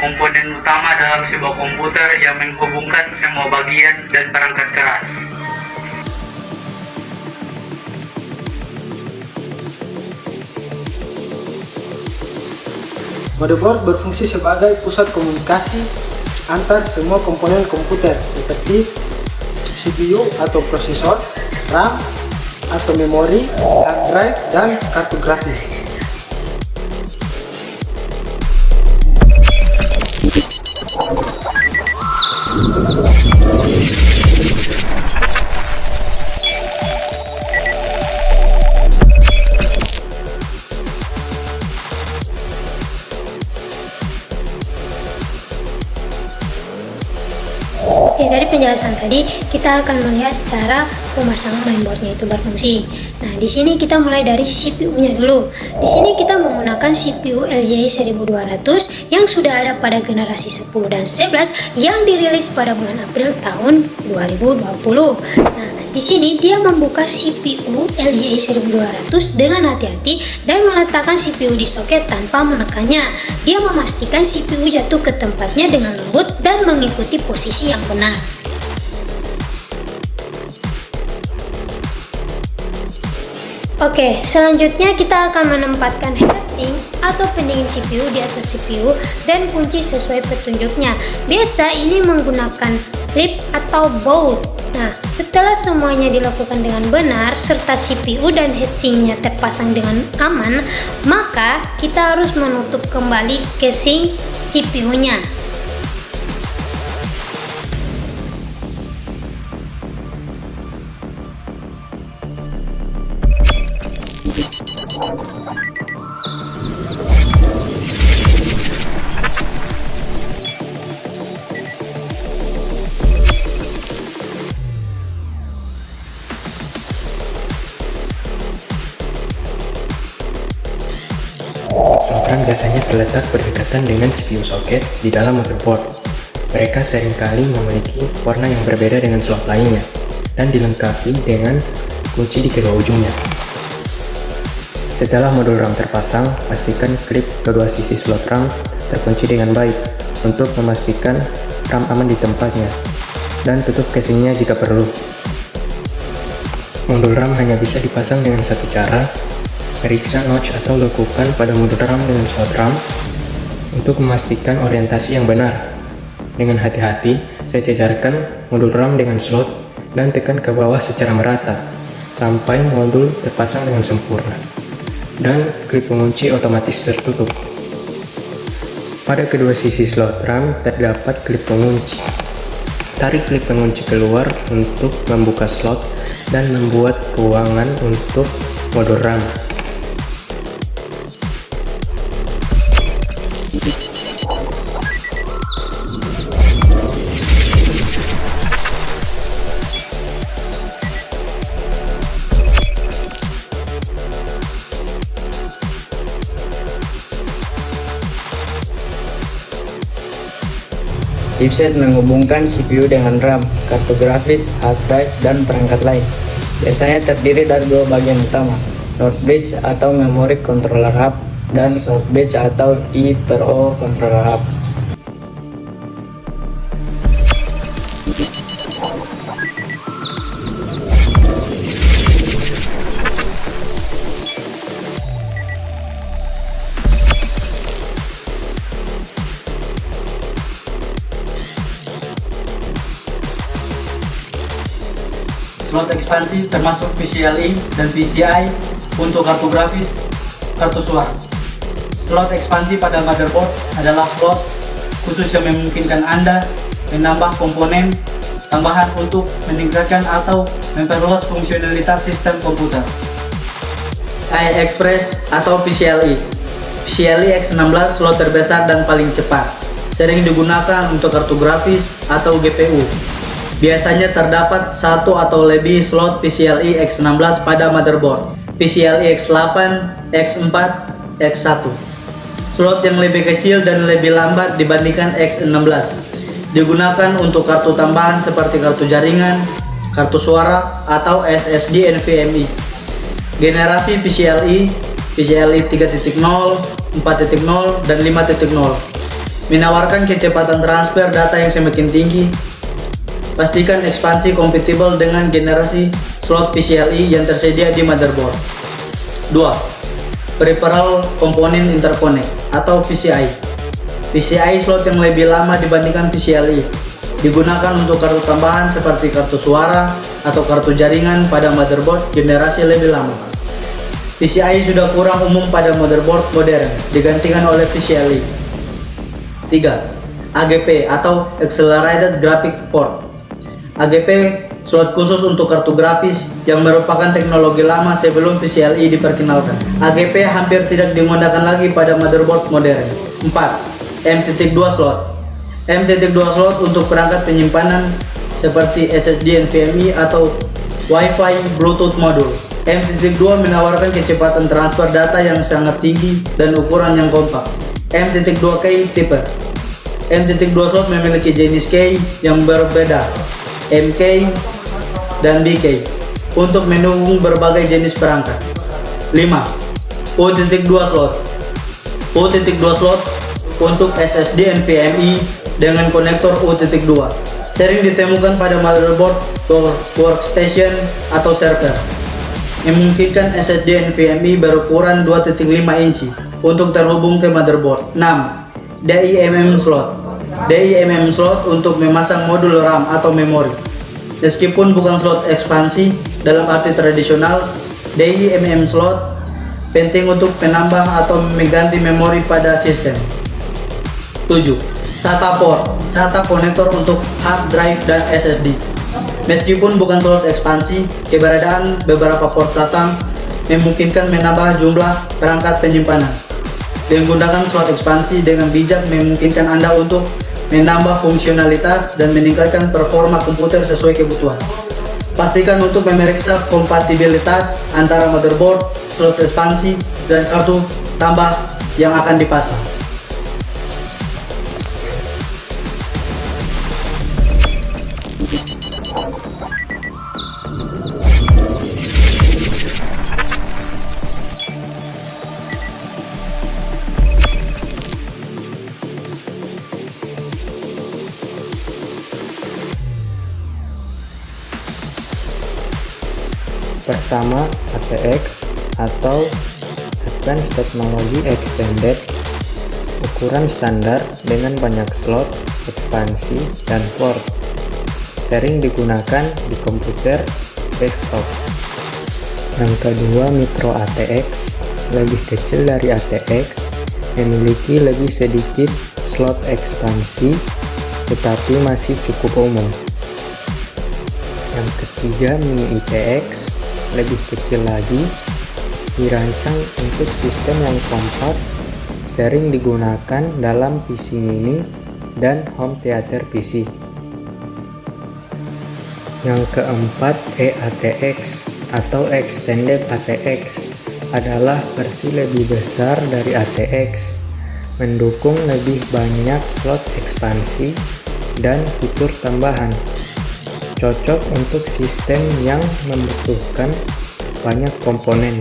komponen utama dalam sebuah komputer yang menghubungkan semua bagian dan perangkat keras. Motherboard berfungsi sebagai pusat komunikasi antar semua komponen komputer seperti CPU atau prosesor, RAM atau memori, hard drive, dan kartu grafis. Oke, dari penjelasan tadi kita akan melihat cara pemasangan mainboardnya itu berfungsi. Nah, di sini kita mulai dari CPU-nya dulu. Di sini kita menggunakan CPU LGA 1200 yang sudah ada pada generasi 10 dan 11 yang dirilis pada bulan April tahun 2020. Nah, di sini dia membuka CPU LGA 1200 dengan hati-hati dan meletakkan CPU di soket tanpa menekannya. Dia memastikan CPU jatuh ke tempatnya dengan lembut dan mengikuti posisi yang benar. Oke, selanjutnya kita akan menempatkan heatsink atau pendingin CPU di atas CPU dan kunci sesuai petunjuknya. Biasa ini menggunakan clip atau bolt. Nah, setelah semuanya dilakukan dengan benar serta CPU dan heatsinknya terpasang dengan aman, maka kita harus menutup kembali casing CPU-nya. Slot RAM biasanya terletak berdekatan dengan CPU socket di dalam motherboard. Mereka seringkali memiliki warna yang berbeda dengan slot lainnya dan dilengkapi dengan kunci di kedua ujungnya. Setelah modul RAM terpasang, pastikan klip kedua sisi slot RAM terkunci dengan baik untuk memastikan RAM aman di tempatnya, dan tutup casingnya jika perlu. Modul RAM hanya bisa dipasang dengan satu cara. Periksa notch atau lekukan pada modul RAM dengan slot RAM untuk memastikan orientasi yang benar. Dengan hati-hati, saya jejarkan modul RAM dengan slot dan tekan ke bawah secara merata sampai modul terpasang dengan sempurna dan klip pengunci otomatis tertutup. Pada kedua sisi slot RAM terdapat klip pengunci. Tarik klip pengunci keluar untuk membuka slot dan membuat ruangan untuk modul RAM. Chipset menghubungkan CPU dengan RAM, kartu grafis, hard drive, dan perangkat lain. Biasanya terdiri dari dua bagian utama, North Bridge atau Memory Controller Hub dan South Bridge atau I/O Controller Hub. Slot ekspansi termasuk PCIe dan PCI untuk kartu grafis, kartu suara. Slot ekspansi pada motherboard adalah slot khusus yang memungkinkan Anda menambah komponen tambahan untuk meningkatkan atau memperluas fungsionalitas sistem komputer. PCI Express atau PCIe. PCIe X16 slot terbesar dan paling cepat. Sering digunakan untuk kartu grafis atau GPU. Biasanya terdapat satu atau lebih slot PCIe X16 pada motherboard, PCIe X8, X4, X1. Slot yang lebih kecil dan lebih lambat dibandingkan X16 digunakan untuk kartu tambahan seperti kartu jaringan, kartu suara, atau SSD NVMe. Generasi PCIe 3.0, 4.0, dan 5.0 Menawarkan kecepatan transfer data yang semakin tinggi. Pastikan ekspansi kompatibel dengan generasi slot PCIe yang tersedia di motherboard. 2. Peripheral Component Interconnect atau PCI. PCI slot yang lebih lama dibandingkan PCIe digunakan untuk kartu tambahan seperti kartu suara atau kartu jaringan pada motherboard generasi lebih lama. PCI sudah kurang umum pada motherboard modern, digantikan oleh PCIe. 3. AGP atau Accelerated Graphic Port. AGP slot khusus untuk kartu grafis yang merupakan teknologi lama sebelum PCIe diperkenalkan. AGP hampir tidak digunakan lagi pada motherboard modern. 4. M.2 slot. M.2 slot untuk perangkat penyimpanan seperti SSD NVMe atau Wi-Fi Bluetooth modul. M.2 menawarkan kecepatan transfer data yang sangat tinggi dan ukuran yang kompak. M.2K tipe. M.2 slot memiliki jenis key yang berbeda, MK dan DK, untuk mendukung berbagai jenis perangkat. 5. U.2 slot. U.2 slot untuk SSD NVMe dengan konektor U.2. Sering ditemukan pada motherboard, workstation, atau server. Memungkinkan SSD NVMe berukuran 2.5 inci untuk terhubung ke motherboard. 6. DIMM slot. DIMM slot untuk memasang modul RAM atau memori. Meskipun bukan slot ekspansi dalam arti tradisional, DIMM slot penting untuk menambah atau mengganti memori pada sistem. 7. SATA port. SATA konektor untuk hard drive dan SSD. Meskipun bukan slot ekspansi, keberadaan beberapa port SATA memungkinkan menambah jumlah perangkat penyimpanan. Menggunakan slot ekspansi dengan bijak memungkinkan Anda untuk menambah fungsionalitas dan meningkatkan performa komputer sesuai kebutuhan. Pastikan untuk memeriksa kompatibilitas antara motherboard, slot ekspansi, dan kartu tambah yang akan dipasang. Pertama, ATX atau Advanced Technology Extended, ukuran standar dengan banyak slot, ekspansi, dan port. Sering digunakan di komputer desktop. Yang kedua, Micro ATX, lebih kecil dari ATX, memiliki lebih sedikit slot ekspansi, tetapi masih cukup umum. Yang ketiga, Mini ITX, lebih kecil lagi, dirancang untuk sistem yang kompak, sering digunakan dalam PC mini dan home theater PC. Yang keempat, eATX atau Extended ATX adalah versi lebih besar dari ATX, mendukung lebih banyak slot ekspansi dan fitur tambahan. Cocok untuk sistem yang membutuhkan banyak komponen.